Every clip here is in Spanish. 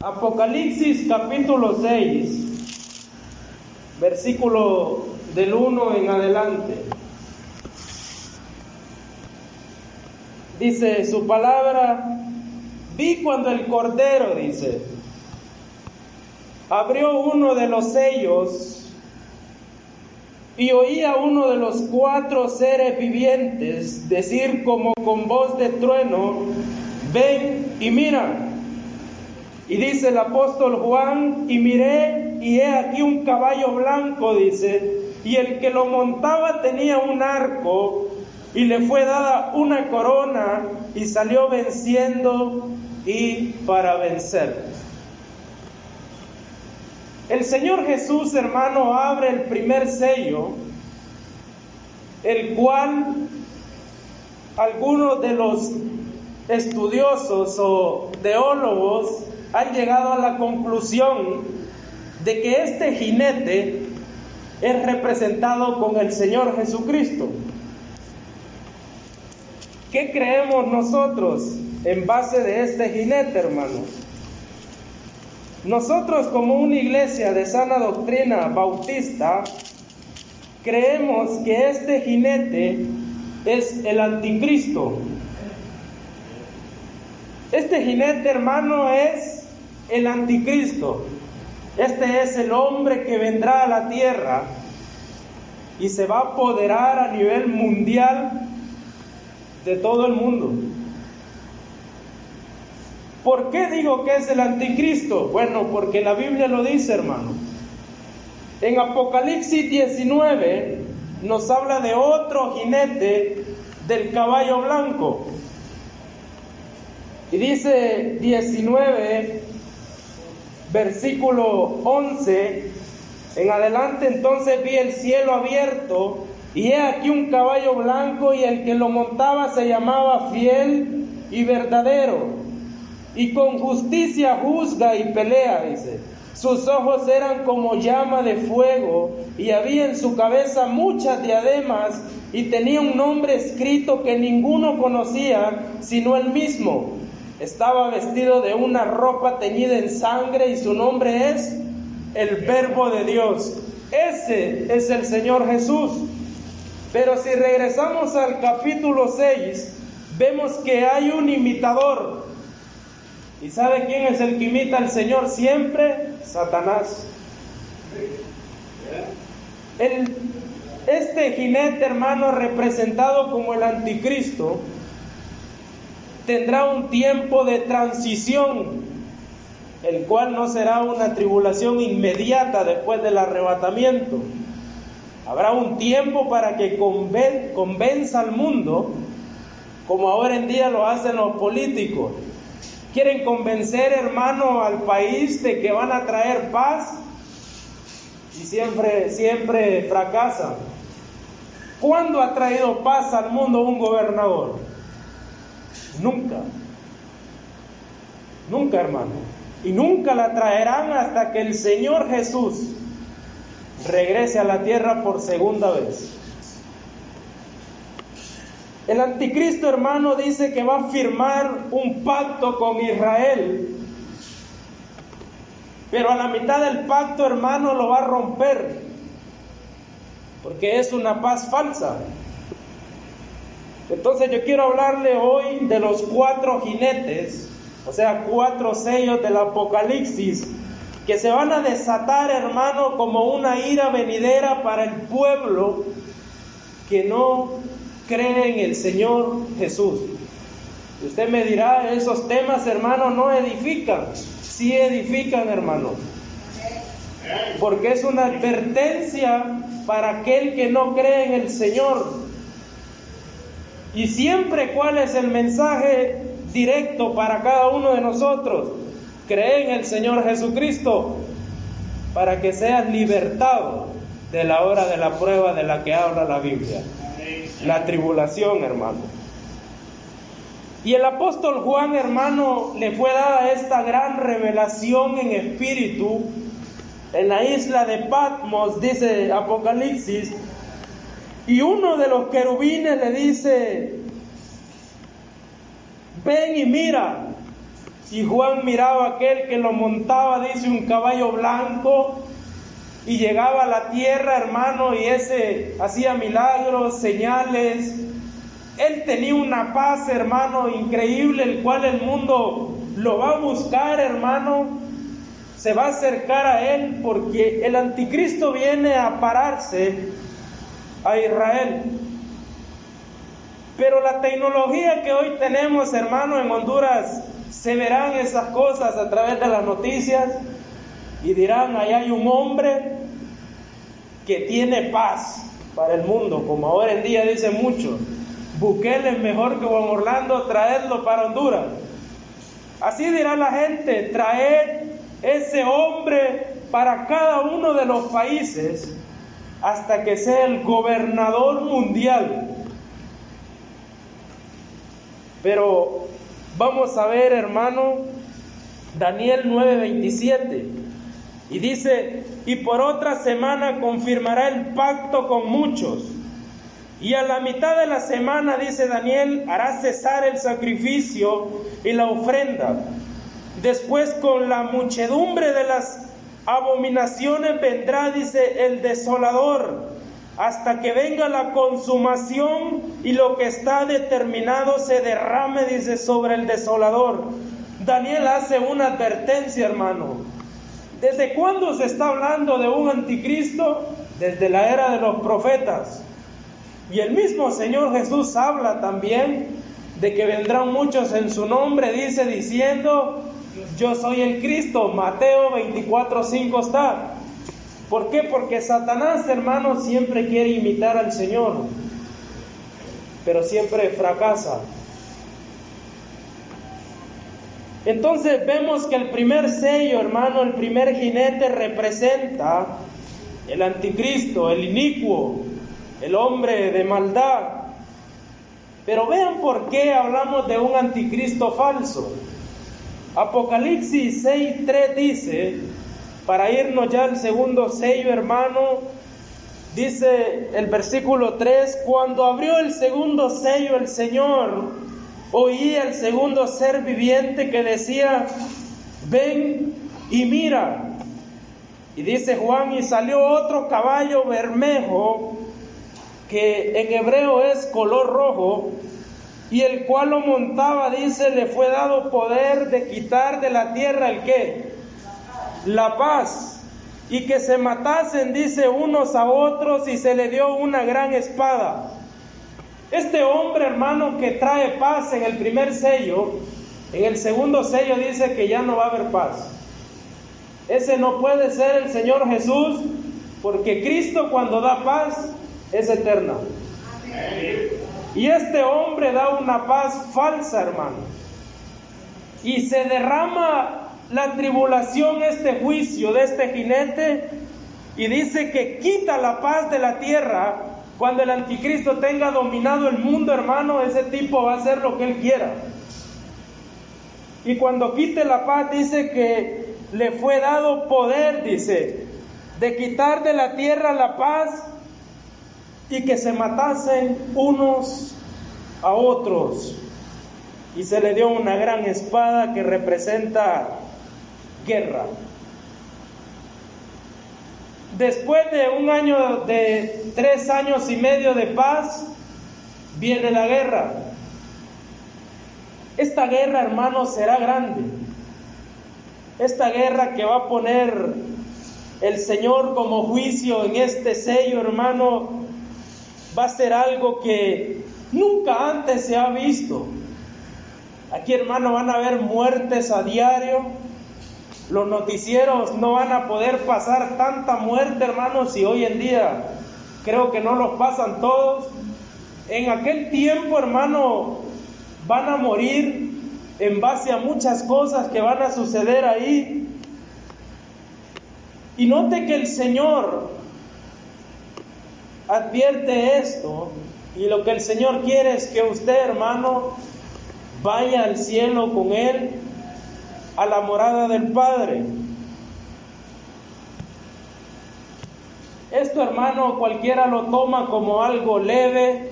Apocalipsis capítulo 6, versículo del 1 en adelante. Dice su palabra: vi cuando el Cordero, dice, abrió uno de los sellos y oí a uno de los 4 seres vivientes decir como con voz de trueno: ven y mira. Y dice el apóstol Juan: y miré, y he aquí un caballo blanco, dice, y el que lo montaba tenía un arco, y le fue dada una corona, y salió venciendo y para vencer. El Señor Jesús, hermano, abre el primer sello, el cual algunos de los estudiosos o teólogos han llegado a la conclusión de que este jinete es representado con el Señor Jesucristo. ¿Qué creemos nosotros en base de este jinete, hermanos? Nosotros, como una iglesia de sana doctrina bautista, creemos que este jinete es el anticristo. Este jinete, hermano, es el anticristo. Este es el hombre que vendrá a la tierra y se va a apoderar a nivel mundial de todo el mundo. ¿Por qué digo que es el anticristo? Bueno, porque la Biblia lo dice, hermano. En Apocalipsis 19 nos habla de otro jinete del caballo blanco. Y dice 19, versículo 11 en adelante: entonces vi el cielo abierto, y he aquí un caballo blanco, y el que lo montaba se llamaba Fiel y Verdadero, y con justicia juzga y pelea, dice. Sus ojos eran como llama de fuego, y había en su cabeza muchas diademas, y tenía un nombre escrito que ninguno conocía sino él mismo. Estaba vestido de una ropa teñida en sangre, y su nombre es el Verbo de Dios. Ese es el Señor Jesús. Pero si regresamos al capítulo 6, vemos que hay un imitador. ¿Y sabe quién es el que imita al Señor siempre? Satanás. Este jinete, hermano, representado como el anticristo, tendrá un tiempo de transición, el cual no será una tribulación inmediata después del arrebatamiento. Habrá un tiempo para que convenza al mundo, como ahora en día lo hacen los políticos. Quieren convencer, hermano, al país de que van a traer paz y siempre fracasan. ¿Cuándo ha traído paz al mundo un gobernador? Nunca, hermano. Y nunca la traerán hasta que el Señor Jesús regrese a la tierra por segunda vez. El anticristo, hermano, dice que va a firmar un pacto con Israel, pero a la mitad del pacto, hermano, lo va a romper, porque es una paz falsa. Entonces yo quiero hablarle hoy de los 4 jinetes, o sea, 4 sellos del Apocalipsis, que se van a desatar, hermano, como una ira venidera para el pueblo que no cree en el Señor Jesús. Y usted me dirá, esos temas, hermano, no edifican. Sí edifican, hermano, porque es una advertencia para aquel que no cree en el Señor. Y siempre, ¿cuál es el mensaje directo para cada uno de nosotros? Cree en el Señor Jesucristo para que seas libertado de la hora de la prueba de la que habla la Biblia, la tribulación, hermano. Y el apóstol Juan, hermano, le fue dada esta gran revelación en espíritu en la isla de Patmos, dice Apocalipsis. Y uno de los querubines le dice: ven y mira. Y Juan miraba a aquel que lo montaba, dice, un caballo blanco, y llegaba a la tierra, hermano, y ese hacía milagros, señales. Él tenía una paz, hermano, increíble, el cual el mundo lo va a buscar, hermano, se va a acercar a él, porque el anticristo viene a pararse a Israel. Pero la tecnología que hoy tenemos, hermano, en Honduras, se verán esas cosas a través de las noticias y dirán, ahí hay un hombre que tiene paz para el mundo, como ahora en día dicen muchos. Bukele es mejor que Juan Orlando, traedlo para Honduras. Así dirá la gente, traed ese hombre para cada uno de los países hasta que sea el gobernador mundial. Pero vamos a ver, hermano, Daniel 9:27, y dice, y por otra semana confirmará el pacto con muchos, y a la mitad de la semana, dice Daniel, hará cesar el sacrificio y la ofrenda. Después, con la muchedumbre de las abominaciones vendrá, dice, el desolador, hasta que venga la consumación y lo que está determinado se derrame, dice, sobre el desolador. Daniel hace una advertencia, hermano. ¿Desde cuándo se está hablando de un anticristo? Desde la era de los profetas. Y el mismo Señor Jesús habla también de que vendrán muchos en su nombre, dice, diciendo, yo soy el Cristo. Mateo 24:5 está. ¿Por qué? Porque Satanás, hermano, siempre quiere imitar al Señor, pero siempre fracasa. Entonces vemos que el primer sello, hermano, el primer jinete representa el anticristo, el inicuo, el hombre de maldad. Pero vean por qué hablamos de un anticristo falso. Apocalipsis 6:3 dice, para irnos ya al segundo sello, hermano, dice el versículo 3, cuando abrió el segundo sello el Señor, oí al segundo ser viviente que decía, ven y mira. Y dice Juan, y salió otro caballo bermejo, que en hebreo es color rojo, y el cual lo montaba, dice, le fue dado poder de quitar de la tierra el ¿qué? La paz, y que se matasen, dice, unos a otros, y se le dio una gran espada. Este hombre, hermano, que trae paz en el primer sello, en el segundo sello dice que ya no va a haber paz. Ese no puede ser el Señor Jesús, porque Cristo cuando da paz es eterna. Y este hombre da una paz falsa, hermano. Y se derrama la tribulación, este juicio de este jinete, y dice que quita la paz de la tierra. Cuando el anticristo tenga dominado el mundo, hermano, ese tipo va a hacer lo que él quiera. Y cuando quite la paz, dice que le fue dado poder, dice, de quitar de la tierra la paz y que se matasen unos a otros. Y se le dio una gran espada que representa guerra. Después de un año, de 3 años y medio de paz, viene la guerra. Esta guerra, hermano, será grande. Esta guerra que va a poner el Señor como juicio en este sello, hermano, va a ser algo que nunca antes se ha visto. Aquí, hermano, van a haber muertes a diario. Los noticieros no van a poder pasar tanta muerte, hermanos, y hoy en día creo que no los pasan todos. En aquel tiempo, hermano, van a morir en base a muchas cosas que van a suceder ahí. Y note que el Señor advierte esto, y lo que el Señor quiere es que usted, hermano, vaya al cielo con Él, a la morada del Padre. Esto, hermano, cualquiera lo toma como algo leve.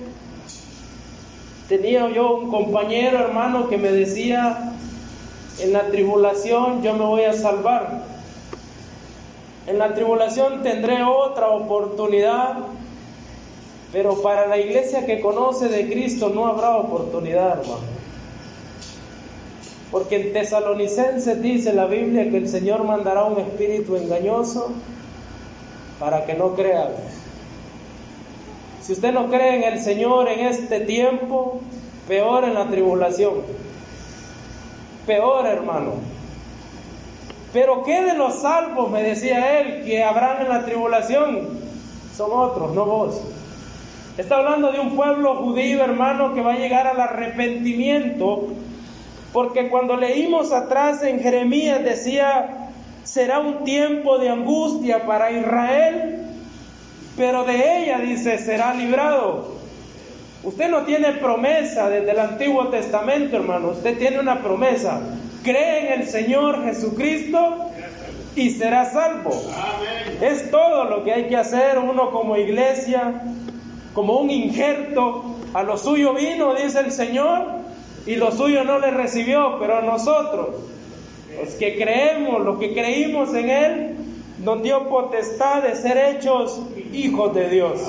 Tenía yo un compañero, hermano, que me decía, en la tribulación yo me voy a salvar. En la tribulación tendré otra oportunidad, pero para la iglesia que conoce de Cristo no habrá oportunidad, hermano. Porque en Tesalonicenses dice la Biblia que el Señor mandará un espíritu engañoso para que no crean. Si usted no cree en el Señor en este tiempo, peor en la tribulación. Peor, hermano. Pero ¿qué de los salvos? Me decía él, que habrán en la tribulación. Son otros, no vos. Está hablando de un pueblo judío, hermano, que va a llegar al arrepentimiento. Porque cuando leímos atrás en Jeremías decía, será un tiempo de angustia para Israel, pero de ella, dice, será librado. Usted no tiene promesa desde el Antiguo Testamento, hermano. Usted tiene una promesa. Cree en el Señor Jesucristo y será salvo. Amén. Es todo lo que hay que hacer uno como iglesia, como un injerto. A lo suyo vino, dice el Señor, y lo suyo no le recibió. Pero a nosotros, los que creemos, los que creímos en Él, nos dio potestad de ser hechos hijos de Dios.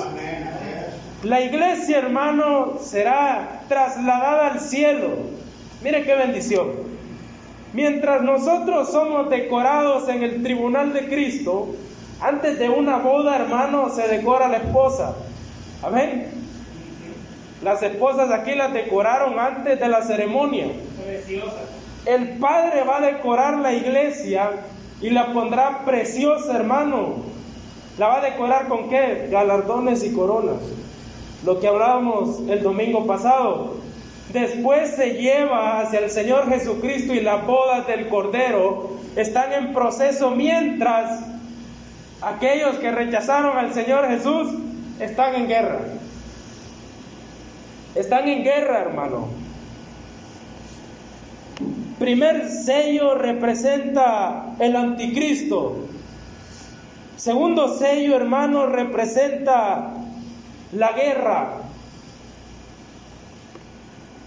La iglesia, hermano, será trasladada al cielo. Mire qué bendición. Mientras nosotros somos decorados en el tribunal de Cristo, antes de una boda, hermano, se decora la esposa. Amén. Las esposas aquí las decoraron antes de la ceremonia. Preciosa. El Padre va a decorar la iglesia y la pondrá preciosa, hermano. ¿La va a decorar con qué? Galardones y coronas. Lo que hablábamos el domingo pasado. Después se lleva hacia el Señor Jesucristo y las bodas del Cordero están en proceso, mientras aquellos que rechazaron al Señor Jesús están en guerra. Están en guerra, hermano. Primer sello representa el anticristo. Segundo sello, hermano, representa la guerra.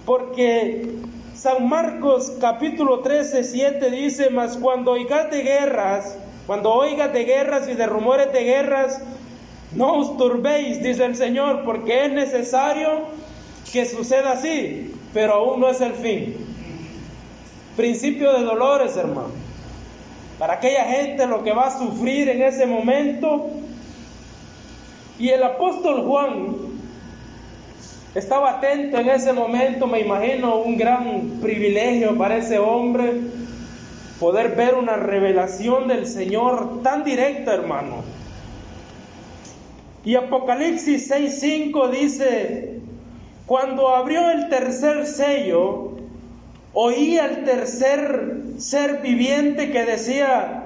Porque San Marcos capítulo 13, 7 dice, mas cuando oigas de guerras y de rumores de guerras, no os turbéis, dice el Señor, porque es necesario que suceda así, pero aún no es el fin. Principio de dolores, hermano. Para aquella gente lo que va a sufrir en ese momento. Y el apóstol Juan estaba atento en ese momento. Me imagino un gran privilegio para ese hombre poder ver una revelación del Señor tan directa, hermano. Y Apocalipsis 6:5 dice, cuando abrió el tercer sello, oí al tercer ser viviente que decía,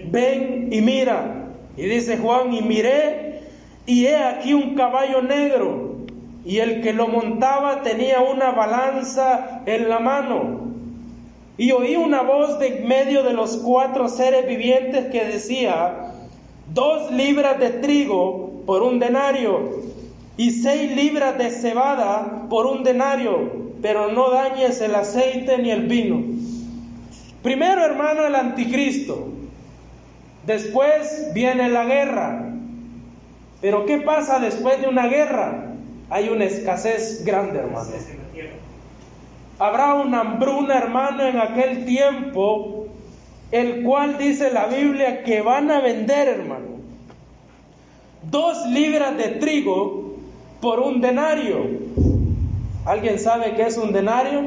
ven y mira. Y dice Juan, y miré, y he aquí un caballo negro, y el que lo montaba tenía una balanza en la mano. Y oí una voz de medio de los 4 seres vivientes que decía, 2 libras de trigo por 1 denario, y 6 libras de cebada por 1 denario, pero no dañes el aceite ni el vino. Primero, hermano, el anticristo. Después viene la guerra. Pero ¿qué pasa después de una guerra? Hay una escasez grande, hermano. Habrá una hambruna, hermano, en aquel tiempo, el cual dice la Biblia que van a vender, hermano, 2 libras de trigo por 1 denario. ¿Alguien sabe qué es 1 denario?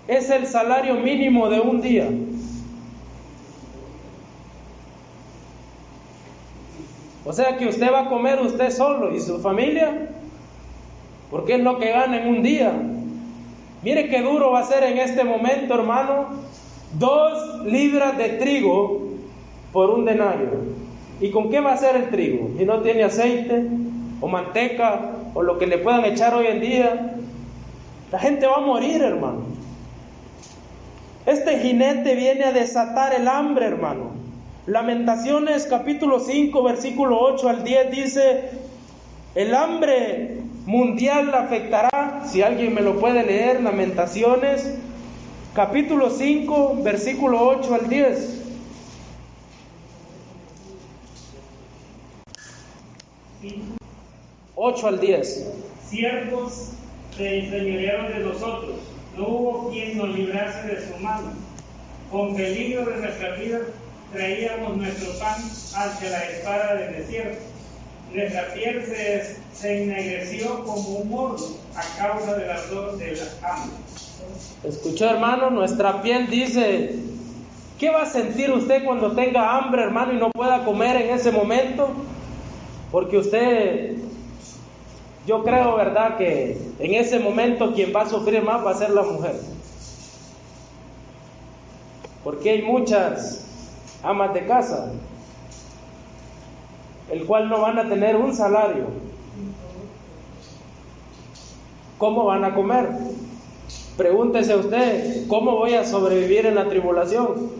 Es el salario mínimo de un día. O sea que usted va a comer usted solo y su familia, porque es lo que gana en un día. Mire qué duro va a ser en este momento, hermano. 2 libras de trigo por 1 denario. ¿Y con qué va a ser el trigo? Si no tiene aceite o manteca o lo que le puedan echar hoy en día, la gente va a morir, hermano. Este jinete viene a desatar el hambre, hermano. Lamentaciones capítulo 5 versículo 8 al 10 dice, el hambre mundial la afectará. Si alguien me lo puede leer, Lamentaciones capítulo 5, versículo 8 al 10. Sí. 8 al 10. Siervos se enseñorearon de nosotros, no hubo quien nos librase de su mano. Con peligro de nuestra vida traíamos nuestro pan hacia la espada del desierto. Nuestra piel se ennegreció como un morro a causa del ardor del hambre. Escuchó, hermano, nuestra piel dice, ¿qué va a sentir usted cuando tenga hambre, hermano, y no pueda comer en ese momento? Porque usted, yo creo, ¿verdad?, que en ese momento quien va a sufrir más va a ser la mujer. Porque hay muchas amas de casa, el cual no van a tener un salario. ¿Cómo van a comer? Pregúntese usted, ¿cómo voy a sobrevivir en la tribulación?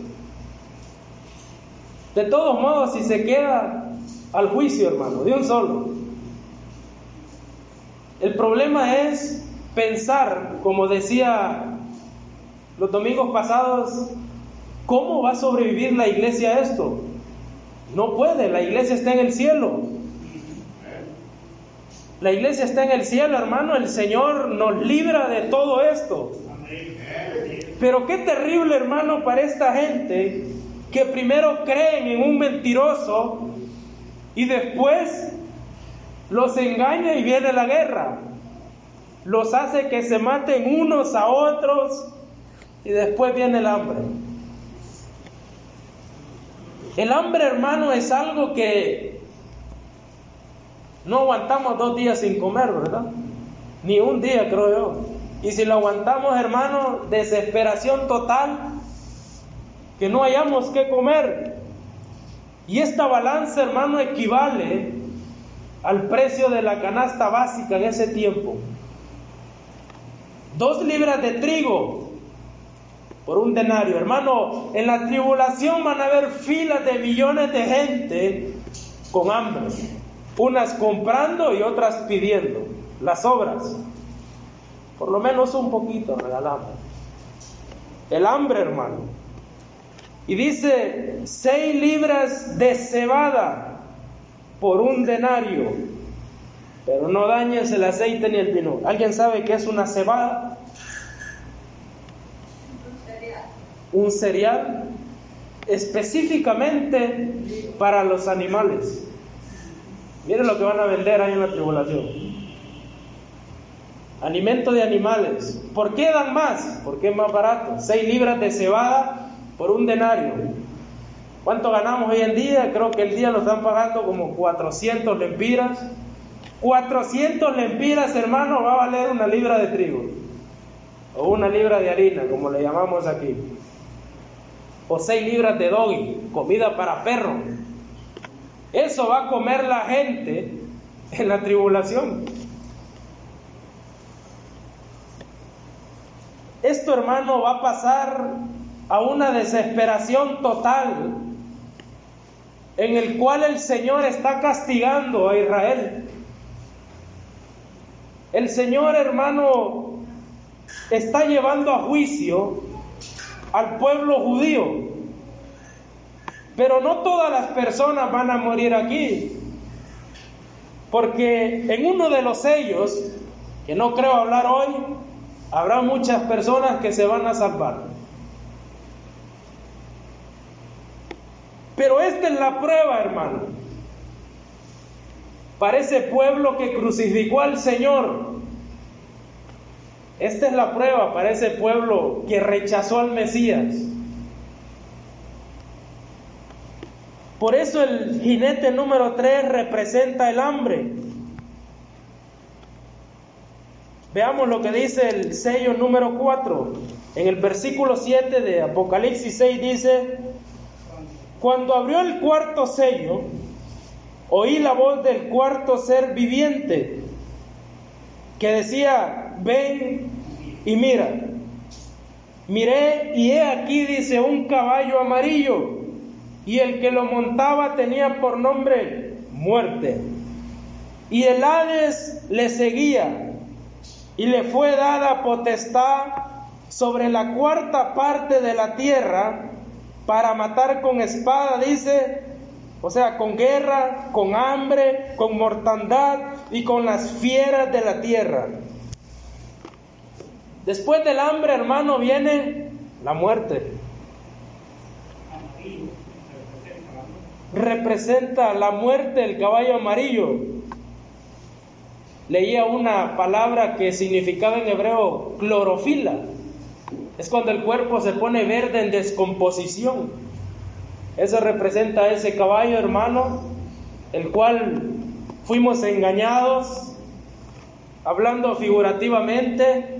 De todos modos, si se queda al juicio, hermano, de un solo. El problema es pensar, como decía los domingos pasados, ¿cómo va a sobrevivir la iglesia a esto? No puede, la iglesia está en el cielo. La iglesia está en el cielo, hermano, el Señor nos libra de todo esto. Pero qué terrible, hermano, para esta gente que primero creen en un mentiroso y después los engaña y viene la guerra. Los hace que se maten unos a otros y después viene el hambre. El hambre, hermano, es algo que no aguantamos 2 días sin comer, ¿verdad? Ni un día, creo yo. Y si lo aguantamos, hermano, desesperación total, que no hayamos qué comer. Y esta balanza, hermano, equivale al precio de la canasta básica en ese tiempo. 2 libras de trigo por un denario. Hermano, en la tribulación van a haber filas de millones de gente con hambre. Unas comprando y otras pidiendo. Las obras. Por lo menos un poquito regalamos. El hambre, hermano. Y dice 6 libras de cebada por un denario. Pero no dañes el aceite ni el vino. ¿Alguien sabe qué es una cebada? Un cereal específicamente para los animales. Miren lo que van a vender ahí en la tribulación. Alimento de animales. ¿Por qué dan más? Porque es más barato. 6 libras de cebada por un denario. ¿Cuánto ganamos hoy en día? Creo que el día lo están pagando como 400 lempiras. 400 lempiras, hermano, va a valer una libra de trigo. O una libra de harina, como le llamamos aquí. O 6 libras de doggy, comida para perro. Eso va a comer la gente en la tribulación. Esto, hermano, va a pasar a una desesperación total, en el cual el Señor está castigando a Israel. El Señor, hermano, está llevando a juicio al pueblo judío. Pero no todas las personas van a morir aquí, porque en uno de los sellos, que no creo hablar hoy, habrá muchas personas que se van a salvar. Pero esta es la prueba, hermano, para ese pueblo que crucificó al Señor. Esta es la prueba para ese pueblo que rechazó al Mesías. Por eso el jinete número 3 representa el hambre. Veamos lo que dice el sello número 4. En el versículo 7 de Apocalipsis 6 dice: cuando abrió el cuarto sello, oí la voz del cuarto ser viviente, que decía: ven y mira. Miré y he aquí, dice, un caballo amarillo, y el que lo montaba tenía por nombre Muerte. Y el Hades le seguía, y le fue dada potestad sobre la cuarta parte de la tierra para matar con espada, dice, o sea, con guerra, con hambre, con mortandad y con las fieras de la tierra. Después del hambre, hermano, viene la muerte. Representa la muerte el caballo amarillo. Leía una palabra que significaba en hebreo clorofila. Es cuando el cuerpo se pone verde en descomposición. Eso representa a ese caballo, hermano, el cual fuimos engañados, hablando figurativamente.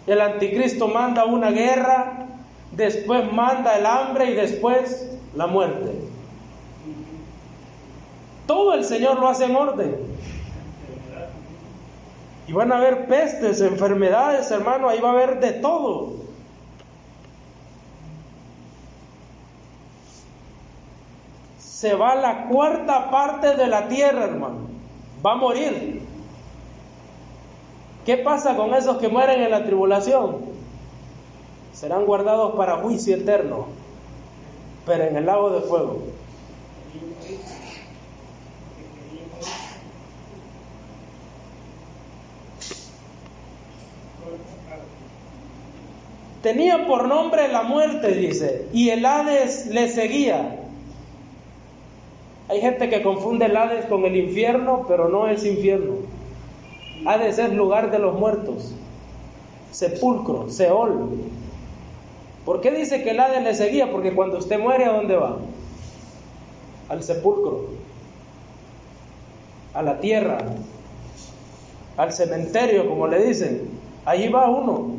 El anticristo manda una guerra, después manda el hambre y después la muerte. Todo el Señor lo hace en orden. Y van a haber pestes, enfermedades, hermano, ahí va a haber de todo. Se va la cuarta parte de la tierra, hermano. Va a morir. ¿Qué pasa con esos que mueren en la tribulación? Serán guardados para juicio eterno, pero en el lago de fuego. Tenía por nombre la muerte, dice, y el Hades le seguía. Hay gente que confunde el Hades con el infierno, pero no es infierno. Hades es lugar de los muertos, sepulcro, Seol. ¿Por qué dice que el Hades le seguía? Porque cuando usted muere, ¿a dónde va? Al sepulcro, a la tierra, al cementerio, como le dicen. Allí va uno.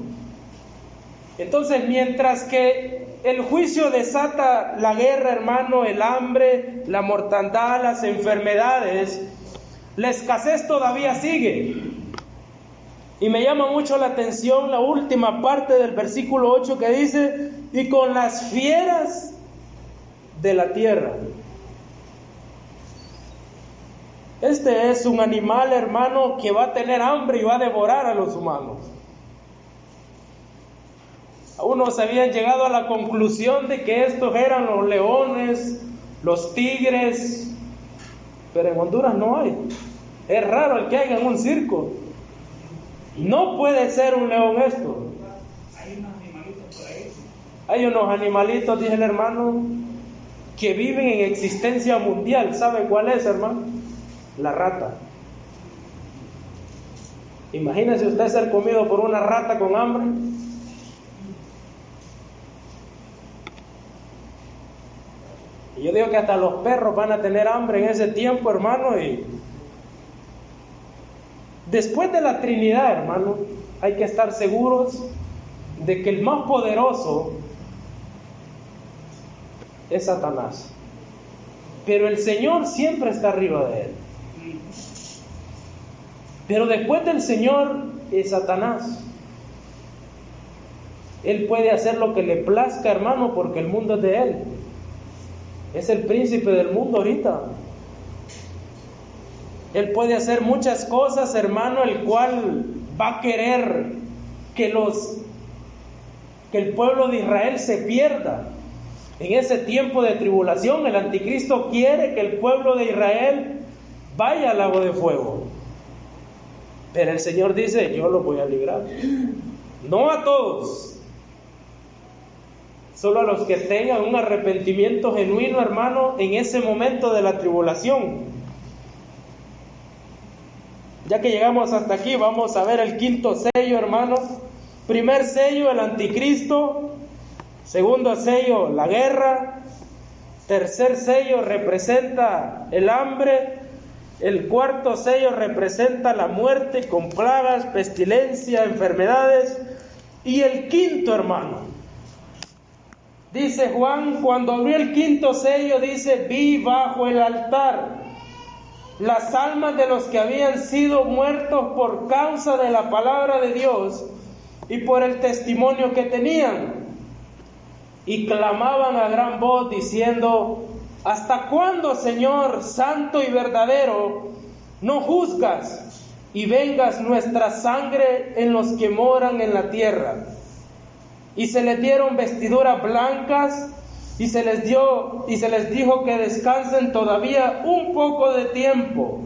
Entonces, mientras que el juicio desata la guerra, hermano, el hambre, la mortandad, las enfermedades, la escasez todavía sigue. Y me llama mucho la atención la última parte del versículo 8 que dice, y con las fieras de la tierra. Este es un animal, hermano, que va a tener hambre y va a devorar a los humanos. Unos habían llegado a la conclusión de que estos eran los leones, los tigres, pero en Honduras no hay. Es raro el que haya en un circo. No puede ser un león esto. Hay unos animalitos por ahí. Hay unos animalitos, dice el hermano, que viven en existencia mundial. ¿Sabe cuál es, hermano? La rata. Imagínese usted ser comido por una rata con hambre. Y yo digo que hasta los perros van a tener hambre en ese tiempo, hermano. Y después de la Trinidad, hermano, hay que estar seguros de que el más poderoso es Satanás. Pero el Señor siempre está arriba de él. Pero después del Señor es Satanás. Él puede hacer lo que le plazca, hermano, porque el mundo es de él. Es el príncipe del mundo ahorita. Él puede hacer muchas cosas, hermano, el cual va a querer que el pueblo de Israel se pierda. En ese tiempo de tribulación, el anticristo quiere que el pueblo de Israel vaya al lago de fuego. Pero el Señor dice, yo lo voy a librar. No a todos, solo a los que tengan un arrepentimiento genuino, hermano, en ese momento de la tribulación. Ya que llegamos hasta aquí, vamos a ver el quinto sello, hermano. Primer sello, el anticristo. Segundo sello, la guerra. Tercer sello representa el hambre. El cuarto sello representa la muerte con plagas, pestilencia, enfermedades. Y el quinto, hermano, dice Juan, cuando abrió el quinto sello, dice, vi bajo el altar las almas de los que habían sido muertos por causa de la palabra de Dios y por el testimonio que tenían. Y clamaban a gran voz diciendo, ¿hasta cuándo, Señor, santo y verdadero, no juzgas y vengas nuestra sangre en los que moran en la tierra? y se les dieron vestiduras blancas, y se les dijo que descansen todavía un poco de tiempo,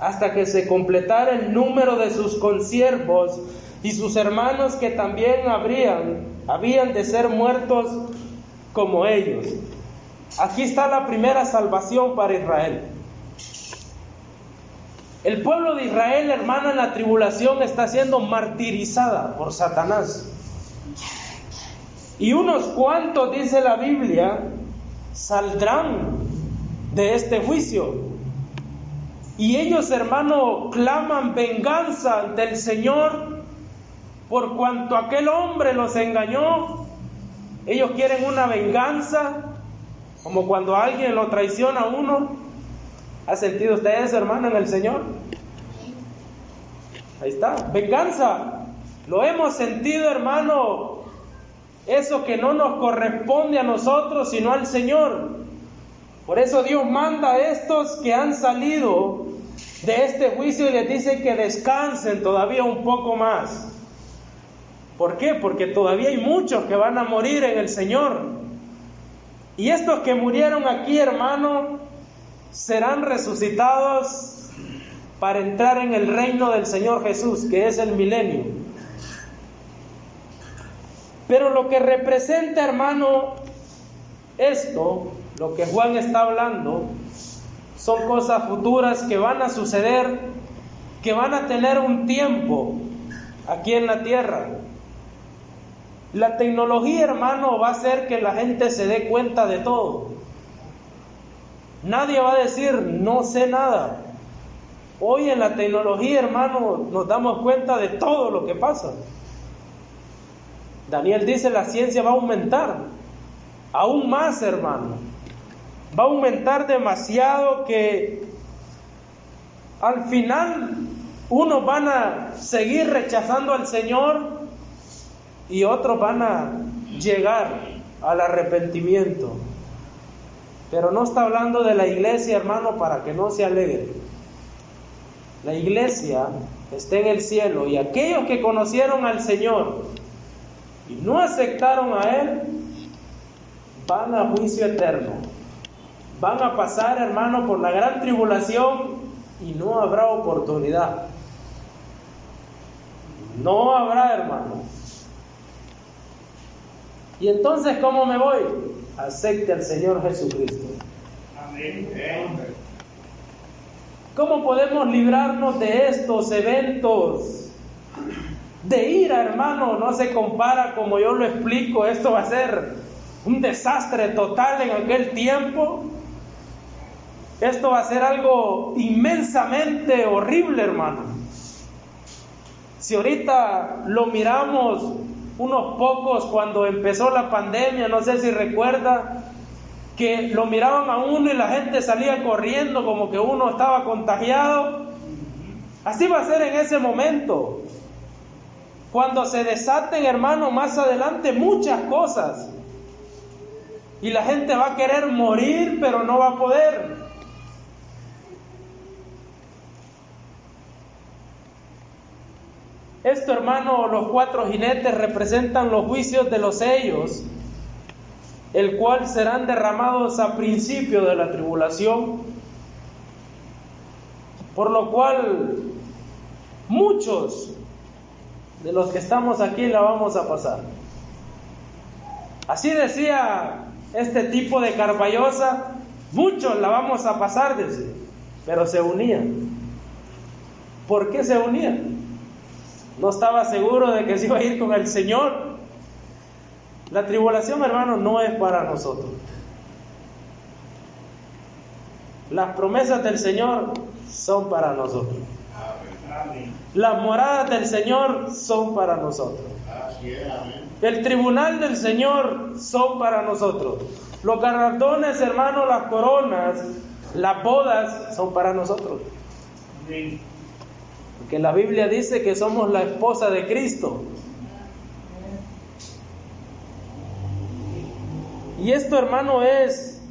hasta que se completara el número de sus consiervos y sus hermanos, que también habían de ser muertos como ellos. Aquí está la primera salvación para Israel. El pueblo de Israel, hermano, en la tribulación está siendo martirizada por Satanás. Y unos cuantos, dice la Biblia, saldrán de este juicio. Y ellos, hermano, claman venganza ante el Señor por cuanto aquel hombre los engañó. Ellos quieren una venganza, como cuando alguien lo traiciona a uno. ¿Ha sentido usted eso, hermano, en el Señor? Ahí está, venganza. Lo hemos sentido, hermano, eso que no nos corresponde a nosotros, sino al Señor. Por eso Dios manda a estos que han salido de este juicio y les dice que descansen todavía un poco más. ¿Por qué? Porque todavía hay muchos que van a morir en el Señor. Y estos que murieron aquí, hermano, serán resucitados para entrar en el reino del Señor Jesús, que es el milenio. Pero lo que representa, hermano, esto, lo que Juan está hablando, son cosas futuras que van a suceder, que van a tener un tiempo aquí en la tierra. La tecnología, hermano, va a hacer que la gente se dé cuenta de todo. Nadie va a decir, no sé nada. Hoy en la tecnología, hermano, nos damos cuenta de todo lo que pasa. Daniel dice, la ciencia va a aumentar. Aún más, hermano. Va a aumentar demasiado, que al final unos van a seguir rechazando al Señor y otros van a llegar al arrepentimiento. Pero no está hablando de la iglesia, hermano, para que no se alegre. La iglesia está en el cielo, y aquellos que conocieron al Señor y no aceptaron a Él, van a juicio eterno. Van a pasar, hermano, por la gran tribulación y no habrá oportunidad. No habrá, hermano. Y entonces, ¿cómo me voy? Acepte al Señor Jesucristo. Amén. ¿Cómo podemos librarnos de estos eventos de ira, hermano? No se compara como yo lo explico. Esto va a ser un desastre total en aquel tiempo. Esto va a ser algo inmensamente horrible, hermano. Si ahorita lo miramos unos pocos cuando empezó la pandemia, no sé si recuerda, que lo miraban a uno y la gente salía corriendo como que uno estaba contagiado. Así va a ser en ese momento. Cuando se desaten, hermano, más adelante muchas cosas. Y la gente va a querer morir, pero no va a poder. Esto, hermano, los 4 jinetes representan los juicios de los sellos, el cual serán derramados a principio de la tribulación, por lo cual muchos de los que estamos aquí la vamos a pasar. Así decía este tipo de Carballosa, muchos la vamos a pasar, decía, pero se unían. ¿Por qué se unían? No estaba seguro de que se iba a ir con el Señor. La tribulación, hermano, no es para nosotros. Las promesas del Señor son para nosotros. Las moradas del Señor son para nosotros. El tribunal del Señor son para nosotros. Los galardones, hermano, las coronas, las bodas son para nosotros. Porque la Biblia dice que somos la esposa de Cristo. Y esto, hermano, es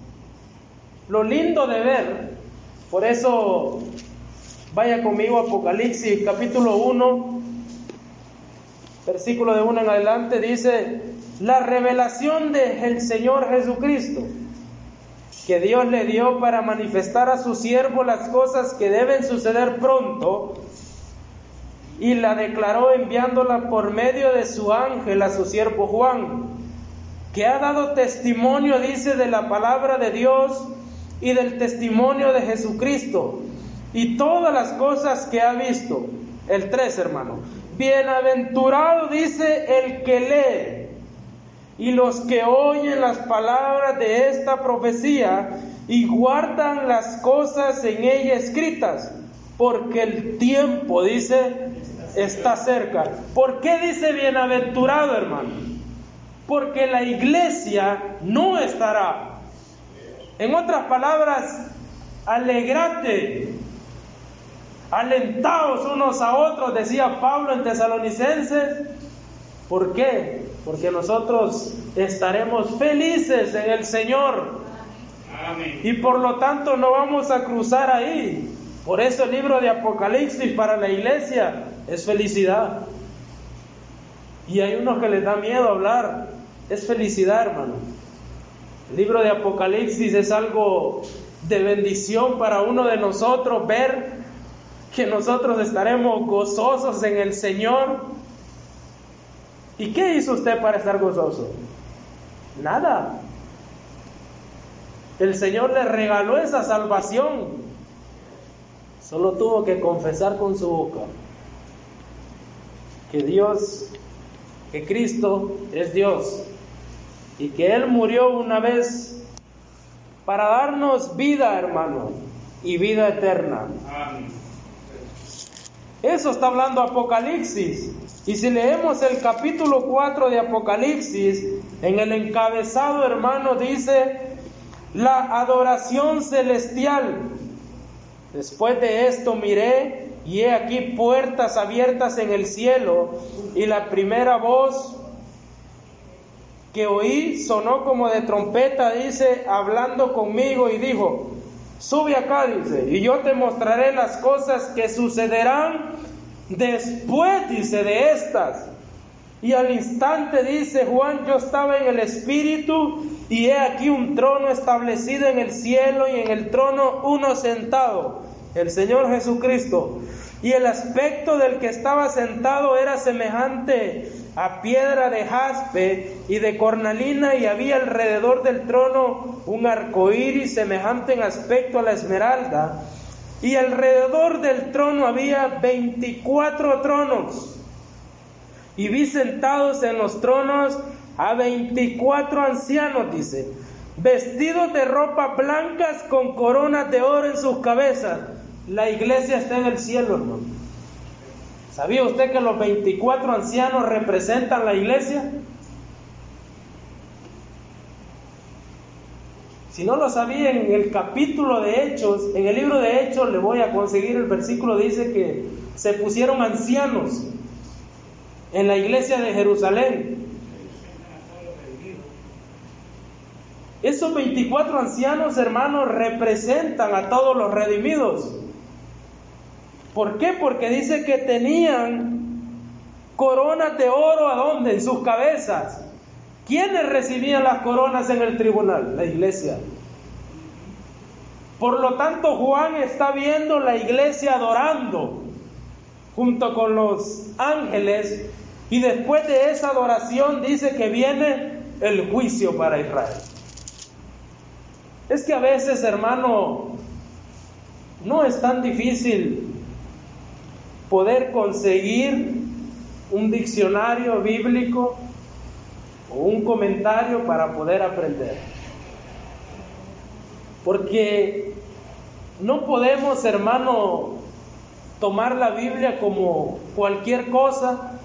lo lindo de ver. Por eso, vaya conmigo a Apocalipsis capítulo 1, versículo de 1 en adelante, dice: la revelación del Señor Jesucristo, que Dios le dio para manifestar a su siervo las cosas que deben suceder pronto, y la declaró enviándola por medio de su ángel a su siervo Juan, que ha dado testimonio, dice, de la palabra de Dios y del testimonio de Jesucristo, y todas las cosas que ha visto. El 3, hermano. Bienaventurado, dice, el que lee y los que oyen las palabras de esta profecía y guardan las cosas en ella escritas, porque el tiempo, dice, está cerca. ¿Por qué dice bienaventurado, hermano? Porque la iglesia no estará. En otras palabras, alegrate, alentaos unos a otros, decía Pablo en Tesalonicenses. ¿Por qué? Porque nosotros estaremos felices en el Señor. Amén. Y por lo tanto no vamos a cruzar ahí. Por eso el libro de Apocalipsis para la iglesia es felicidad. Y hay unos que les da miedo hablar. Es felicidad, hermano. El libro de Apocalipsis es algo de bendición para uno de nosotros, ver que nosotros estaremos gozosos en el Señor. ¿Y qué hizo usted para estar gozoso? Nada. El Señor le regaló esa salvación. Solo tuvo que confesar con su boca que Dios, que Cristo es Dios y que Él murió una vez para darnos vida, hermano, y vida eterna. Amén. Eso está hablando Apocalipsis. Y si leemos el capítulo 4 de Apocalipsis, en el encabezado, hermano, dice la adoración celestial. Después de esto miré, y he aquí puertas abiertas en el cielo, y la primera voz que oí sonó como de trompeta, dice, hablando conmigo, y dijo: sube acá, dice, y yo te mostraré las cosas que sucederán después, dice, de estas. Y al instante, dice Juan, yo estaba en el Espíritu, y he aquí un trono establecido en el cielo, y en el trono uno sentado, el Señor Jesucristo. Y el aspecto del que estaba sentado era semejante a piedra de jaspe y de cornalina, y había alrededor del trono un arco iris semejante en aspecto a la esmeralda. Y alrededor del trono había 24 tronos, y vi sentados en los tronos a 24 ancianos, dice, vestidos de ropas blancas con coronas de oro en sus cabezas. La iglesia está en el cielo, hermano. ¿Sabía usted que los 24 ancianos representan la iglesia? Si no lo sabía, en el capítulo de Hechos, en el libro de Hechos, le voy a conseguir el versículo, dice que se pusieron ancianos en la iglesia de Jerusalén. Esos 24 ancianos, hermanos, representan a todos los redimidos. ¿Por qué? Porque dice que tenían coronas de oro, ¿a dónde? En sus cabezas. ¿Quiénes recibían las coronas en el tribunal? La iglesia. Por lo tanto, Juan está viendo la iglesia adorando junto con los ángeles, y después de esa adoración dice que viene el juicio para Israel. Es que a veces, hermano, no es tan difícil poder conseguir un diccionario bíblico o un comentario para poder aprender. Porque no podemos, hermano, tomar la Biblia como cualquier cosa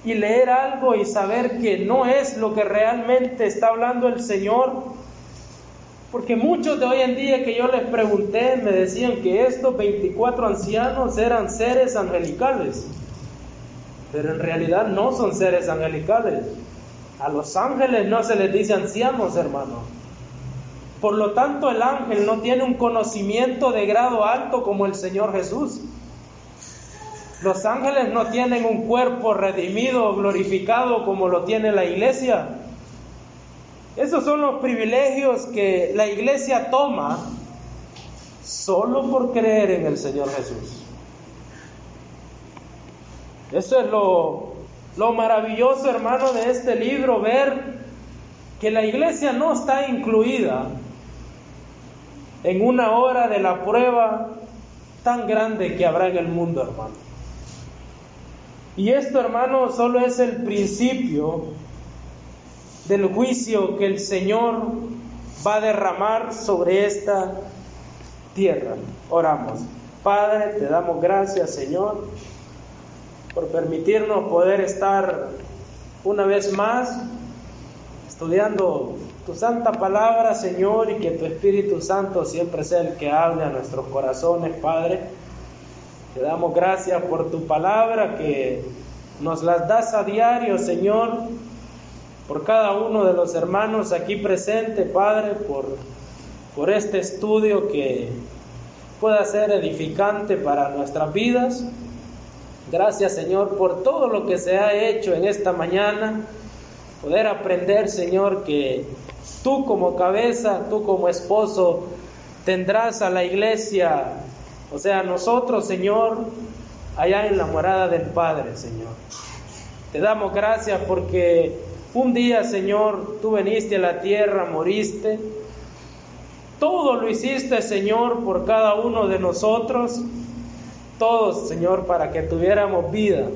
y leer algo y saber que no es lo que realmente está hablando el Señor. Porque muchos de hoy en día que yo les pregunté me decían que estos 24 ancianos eran seres angelicales. Pero en realidad no son seres angelicales. A los ángeles no se les dice ancianos, hermano. Por lo tanto, el ángel no tiene un conocimiento de grado alto como el Señor Jesús. Los ángeles no tienen un cuerpo redimido, glorificado como lo tiene la iglesia. Esos son los privilegios que la iglesia toma solo por creer en el Señor Jesús. Eso es lo maravilloso, hermano, de este libro, ver que la iglesia no está incluida en una hora de la prueba tan grande que habrá en el mundo, hermano. Y esto, hermano, solo es el principio del juicio que el Señor va a derramar sobre esta tierra. Oramos. Padre, te damos gracias, Señor, por permitirnos poder estar una vez más estudiando tu santa palabra, Señor, y que tu Espíritu Santo siempre sea el que hable a nuestros corazones, Padre. Te damos gracias por tu palabra, que nos las das a diario, Señor, por cada uno de los hermanos aquí presentes, Padre, por este estudio que pueda ser edificante para nuestras vidas. Gracias, Señor, por todo lo que se ha hecho en esta mañana. Poder aprender, Señor, que tú como cabeza, tú como esposo, tendrás a la iglesia, o sea, nosotros, Señor, allá en la morada del Padre, Señor. Te damos gracias porque un día, Señor, tú viniste a la tierra, moriste. Todo lo hiciste, Señor, por cada uno de nosotros. Todos, Señor, para que tuviéramos vida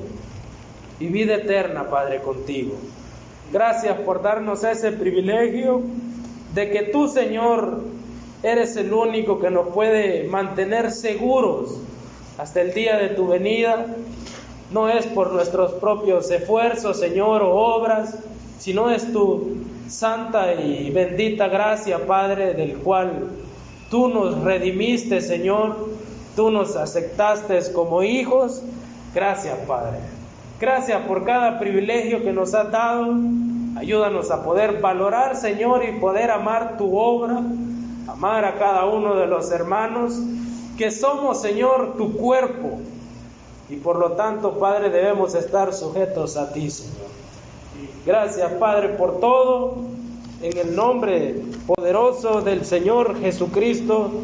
y vida eterna, Padre, contigo. Gracias por darnos ese privilegio de que tú, Señor, eres el único que nos puede mantener seguros hasta el día de tu venida. No es por nuestros propios esfuerzos, Señor, o obras, sino es tu santa y bendita gracia, Padre, del cual tú nos redimiste, Señor, tú nos aceptaste como hijos. Gracias, Padre. Gracias por cada privilegio que nos has dado. Ayúdanos a poder valorar, Señor, y poder amar tu obra, amar a cada uno de los hermanos, que somos, Señor, tu cuerpo. Y por lo tanto, Padre, debemos estar sujetos a ti, Señor. Gracias, Padre, por todo. En el nombre poderoso del Señor Jesucristo.